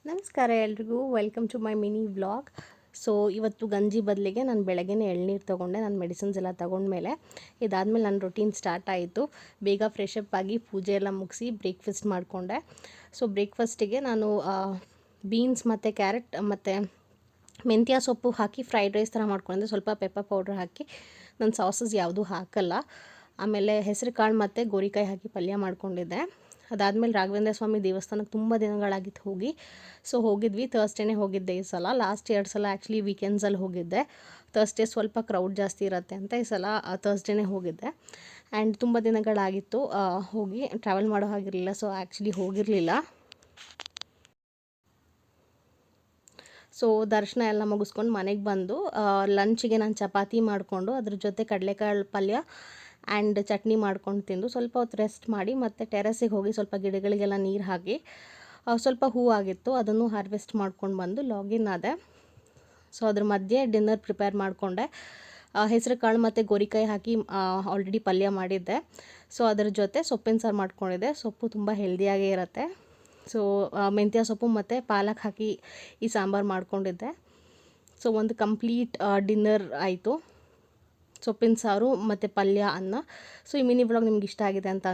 ನಮಸ್ಕಾರ ಎಲ್ರಿಗೂ, welcome to my mini vlog. So ಇವತ್ತು ಗಂಜಿ ಬದಲಿಗೆ ನಾನು ಬೆಳಗ್ಗೆನೇ ಎಳ್ನೀರು ತೊಗೊಂಡೆ. ನಾನು ಮೆಡಿಸಿನ್ಸ್ ಎಲ್ಲ ತೊಗೊಂಡ್ಮೇಲೆ ಇದಾದಮೇಲೆ ನನ್ನ ರೊಟೀನ್ ಸ್ಟಾರ್ಟ್ ಆಯಿತು. ಬೇಗ ಫ್ರೆಶ್ ಅಪ್ ಆಗಿ ಪೂಜೆ ಎಲ್ಲ ಮುಗಿಸಿ ಬ್ರೇಕ್ಫಾಸ್ಟ್ ಮಾಡಿಕೊಂಡೆ. ಸೊ ಬ್ರೇಕ್ಫಾಸ್ಟಿಗೆ ನಾನು ಬೀನ್ಸ್ ಮತ್ತು ಕ್ಯಾರೆಟ್ ಮತ್ತು ಮೆಂತ್ಯ ಸೊಪ್ಪು ಹಾಕಿ ಫ್ರೈಡ್ ರೈಸ್ ಥರ ಮಾಡ್ಕೊಂಡೆ. ಸ್ವಲ್ಪ ಪೆಪ್ಪರ್ ಪೌಡ್ರ್ ಹಾಕಿ, ನಾನು ಸಾಸಸ್ ಯಾವುದೂ ಹಾಕಲ್ಲ. ಆಮೇಲೆ ಹೆಸರು ಕಾಳು ಮತ್ತು ಗೋರಿಕಾಯಿ ಹಾಕಿ ಪಲ್ಯ ಮಾಡ್ಕೊಂಡಿದ್ದೆ. ಅದಾದಮೇಲೆ ರಾಘವೇಂದ್ರ ಸ್ವಾಮಿ ದೇವಸ್ಥಾನಕ್ಕೆ ತುಂಬ ದಿನಗಳಾಗಿತ್ತು ಹೋಗಿ. ಸೊ ಹೋಗಿದ್ವಿ, ಥರ್ಸ್ಡೇನೇ ಹೋಗಿದ್ದೆ ಈ ಸಲ. ಲಾಸ್ಟ್ 2 ಸಲ ಆ್ಯಕ್ಚುಲಿ ವೀಕೆಂಡ್ಸಲ್ಲಿ ಹೋಗಿದ್ದೆ. ಥರ್ಸ್ಡೇ ಸ್ವಲ್ಪ ಕ್ರೌಡ್ ಜಾಸ್ತಿ ಇರುತ್ತೆ ಅಂತ ಈ ಸಲ ಥರ್ಸ್ಡೇನೇ ಹೋಗಿದ್ದೆ. ಆ್ಯಂಡ್ ತುಂಬ ದಿನಗಳಾಗಿತ್ತು ಹೋಗಿ, ಟ್ರಾವೆಲ್ ಮಾಡೋ ಹಾಗಿರಲಿಲ್ಲ. ಸೊ ಆ್ಯಕ್ಚುಲಿ ಹೋಗಿರಲಿಲ್ಲ. ಸೊ ದರ್ಶನ ಎಲ್ಲ ಮುಗಿಸ್ಕೊಂಡು ಮನೆಗೆ ಬಂದು ಲಂಚಿಗೆ ನಾನು ಚಪಾತಿ ಮಾಡಿಕೊಂಡು ಅದ್ರ ಜೊತೆ ಕಡಲೆಕಾಳು ಪಲ್ಯ ಆ್ಯಂಡ್ ಚಟ್ನಿ ಮಾಡ್ಕೊಂಡು ತಿಂದು ಸ್ವಲ್ಪ ಹೊತ್ತು ರೆಸ್ಟ್ ಮಾಡಿ ಮತ್ತು ಟೆರೆಸಿಗೆ ಹೋಗಿ ಸ್ವಲ್ಪ ಗಿಡಗಳಿಗೆಲ್ಲ ನೀರು ಹಾಕಿ ಸ್ವಲ್ಪ ಹೂವಾಗಿತ್ತು, ಅದನ್ನು ಹಾರ್ವೆಸ್ಟ್ ಮಾಡ್ಕೊಂಡು ಬಂದು ಲಾಗಿನ್ ಆದೆ. ಸೊ ಅದ್ರ ಮಧ್ಯೆ ಡಿನ್ನರ್ ಪ್ರಿಪೇರ್ ಮಾಡಿಕೊಂಡೆ. ಹೆಸರು ಕಾಳು ಮತ್ತು ಗೋರಿಕಾಯಿ ಹಾಕಿ ಆಲ್ರೆಡಿ ಪಲ್ಯ ಮಾಡಿದ್ದೆ. ಸೊ ಅದ್ರ ಜೊತೆ ಸೊಪ್ಪಿನ ಸಾರು ಮಾಡ್ಕೊಂಡಿದ್ದೆ. ಸೊಪ್ಪು ತುಂಬ ಹೆಲ್ದಿಯಾಗೇ ಇರುತ್ತೆ. ಸೊ ಮೆಂತ್ಯ ಸೊಪ್ಪು ಮತ್ತು ಪಾಲಕ್ ಹಾಕಿ ಈ ಸಾಂಬಾರು ಮಾಡ್ಕೊಂಡಿದ್ದೆ. ಸೊ ಒಂದು ಕಂಪ್ಲೀಟ್ ಡಿನ್ನರ್ ಆಯಿತು. ಸೊಪ್ಪಿನ ಸಾರು ಮತ್ತು ಪಲ್ಯ, ಅನ್ನ. ಸೊ ಈ ಮಿನಿ ವ್ಲಾಗ್ ನಿಮ್ಗೆ ಇಷ್ಟ ಆಗಿದೆ ಅಂತ